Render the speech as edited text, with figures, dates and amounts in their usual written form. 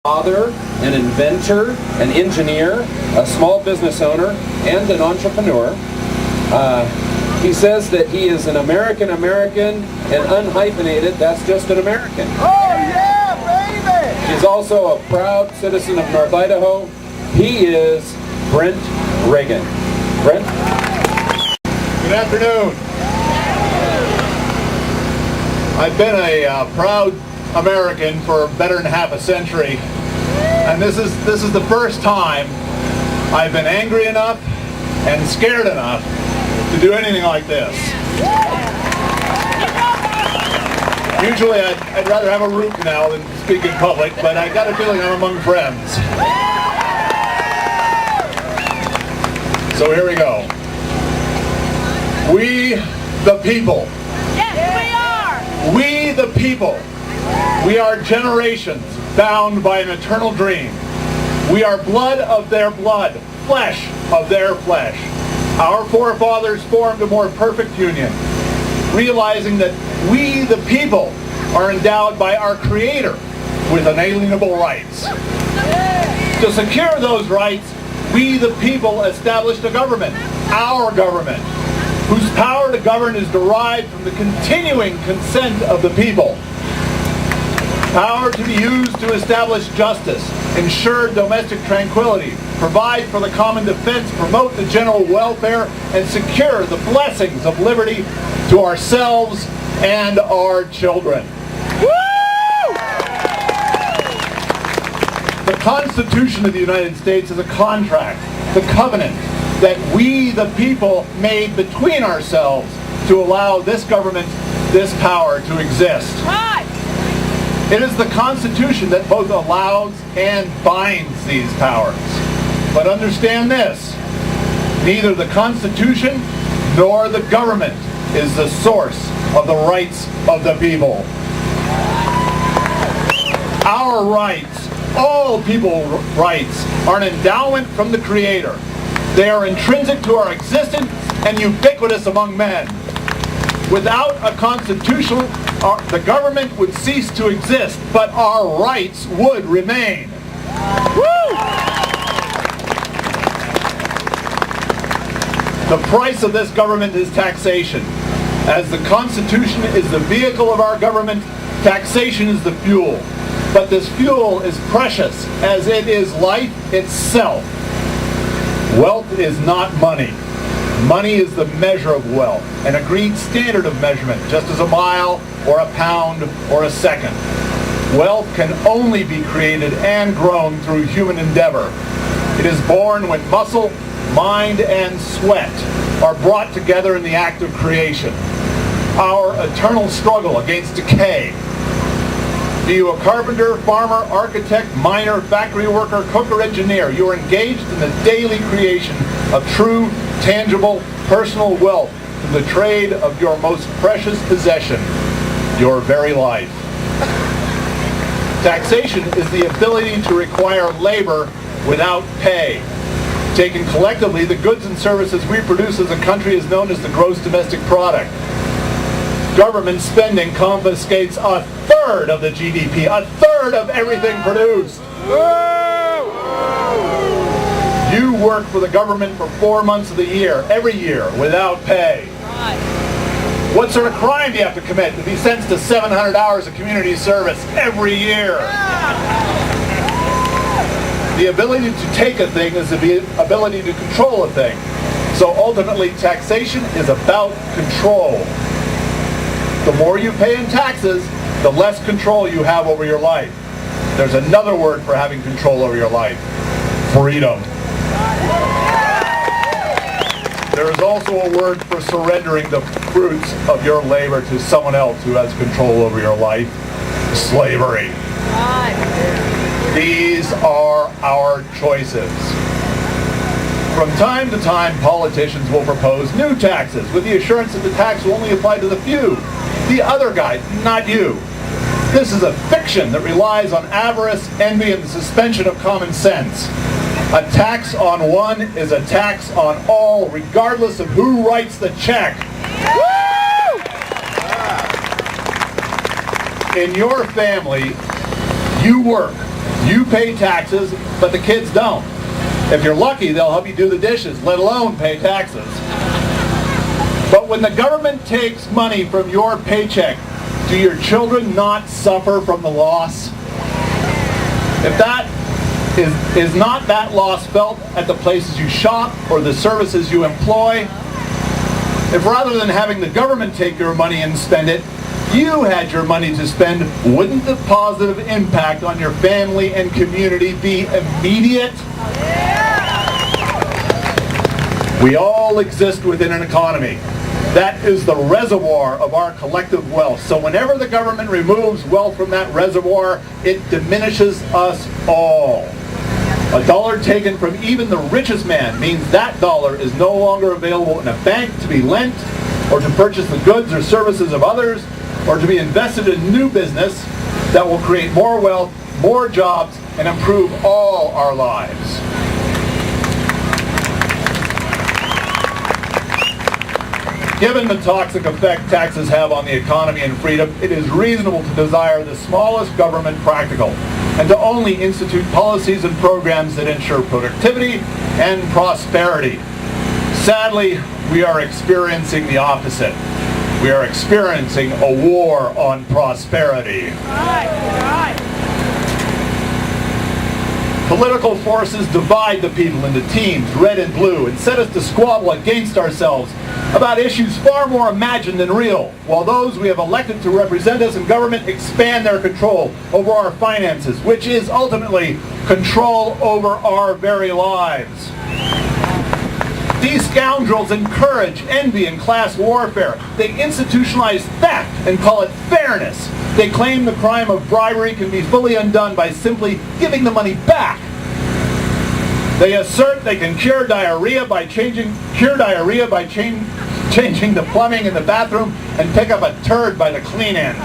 Father, an inventor, an engineer, a small business owner, and an entrepreneur. He says that he is an American and unhyphenated, that's just an American. Oh yeah, baby! He's also a proud citizen of North Idaho. He is Brent Regan. Brent? Good afternoon. I've been a proud American for better than half a century, and this is the first time I've been angry enough and scared enough to do anything like this. Usually I'd rather have a root canal than speak in public, but I got a feeling I'm among friends. So here we go. We the people. Yes, we are! We the people. We are generations bound by an eternal dream. We are blood of their blood, flesh of their flesh. Our forefathers formed a more perfect union, realizing that we, the people, are endowed by our Creator with unalienable rights. To secure those rights, we, the people, established a government, our government, whose power to govern is derived from the continuing consent of the people. Power to be used to establish justice, ensure domestic tranquility, provide for the common defense, promote the general welfare, and secure the blessings of liberty to ourselves and our children. Woo! The Constitution of the United States is a contract, the covenant that we, the people, made between ourselves to allow this government this power to exist. Right. It is the Constitution that both allows and binds these powers. But understand this, neither the Constitution nor the government is the source of the rights of the people. Our rights, all people's rights, are an endowment from the Creator. They are intrinsic to our existence and ubiquitous among men. Without a constitution, the government would cease to exist, but our rights would remain. Woo! The price of this government is taxation. As the Constitution is the vehicle of our government, taxation is the fuel. But this fuel is precious, as it is life itself. Wealth is not money. Money is the measure of wealth, an agreed standard of measurement, just as a mile or a pound or a second. Wealth can only be created and grown through human endeavor. It is born when muscle, mind, and sweat are brought together in the act of creation. Our eternal struggle against decay. Be you a carpenter, farmer, architect, miner, factory worker, cook, or engineer, you are engaged in the daily creation of true, tangible, personal wealth through the trade of your most precious possession, your very life. Taxation is the ability to require labor without pay. Taken collectively, the goods and services we produce as a country is known as the gross domestic product. Government spending confiscates a third of the GDP, a third of everything produced. You work for the government for 4 months of the year, every year, without pay. What sort of crime do you have to commit to be sentenced to 700 hours of community service every year? The ability to take a thing is the ability to control a thing. So ultimately, taxation is about control. The more you pay in taxes, the less control you have over your life. There's another word for having control over your life: freedom. There is also a word for surrendering the fruits of your labor to someone else who has control over your life: slavery. These are our choices. From time to time, politicians will propose new taxes with the assurance that the tax will only apply to the few, the other guy, not you. This is a fiction that relies on avarice, envy, and the suspension of common sense. A tax on one is a tax on all, regardless of who writes the check. Woo! In your family, you work You pay taxes, but the kids don't. If you're lucky, they'll help you do the dishes, let alone pay taxes. But when the government takes money from your paycheck, do your children not suffer from the loss? If that is not that loss felt at the places you shop or the services you employ, if rather than having the government take your money and spend it, you had your money to spend, wouldn't the positive impact on your family and community be immediate? We all exist within an economy. That is the reservoir of our collective wealth. So whenever the government removes wealth from that reservoir, it diminishes us all. A dollar taken from even the richest man means that dollar is no longer available in a bank to be lent, or to purchase the goods or services of others, or to be invested in new business that will create more wealth, more jobs, and improve all our lives. Given the toxic effect taxes have on the economy and freedom, it is reasonable to desire the smallest government practical, and to only institute policies and programs that ensure productivity and prosperity. Sadly, we are experiencing the opposite. We are experiencing a war on prosperity. Political forces divide the people into teams, red and blue, and set us to squabble against ourselves about issues far more imagined than real, while those we have elected to represent us in government expand their control over our finances, which is ultimately control over our very lives. These scoundrels encourage envy and class warfare. They institutionalize theft and call it fairness. They claim the crime of bribery can be fully undone by simply giving the money back. They assert they can cure diarrhea by changing the plumbing in the bathroom and pick up a turd by the clean end.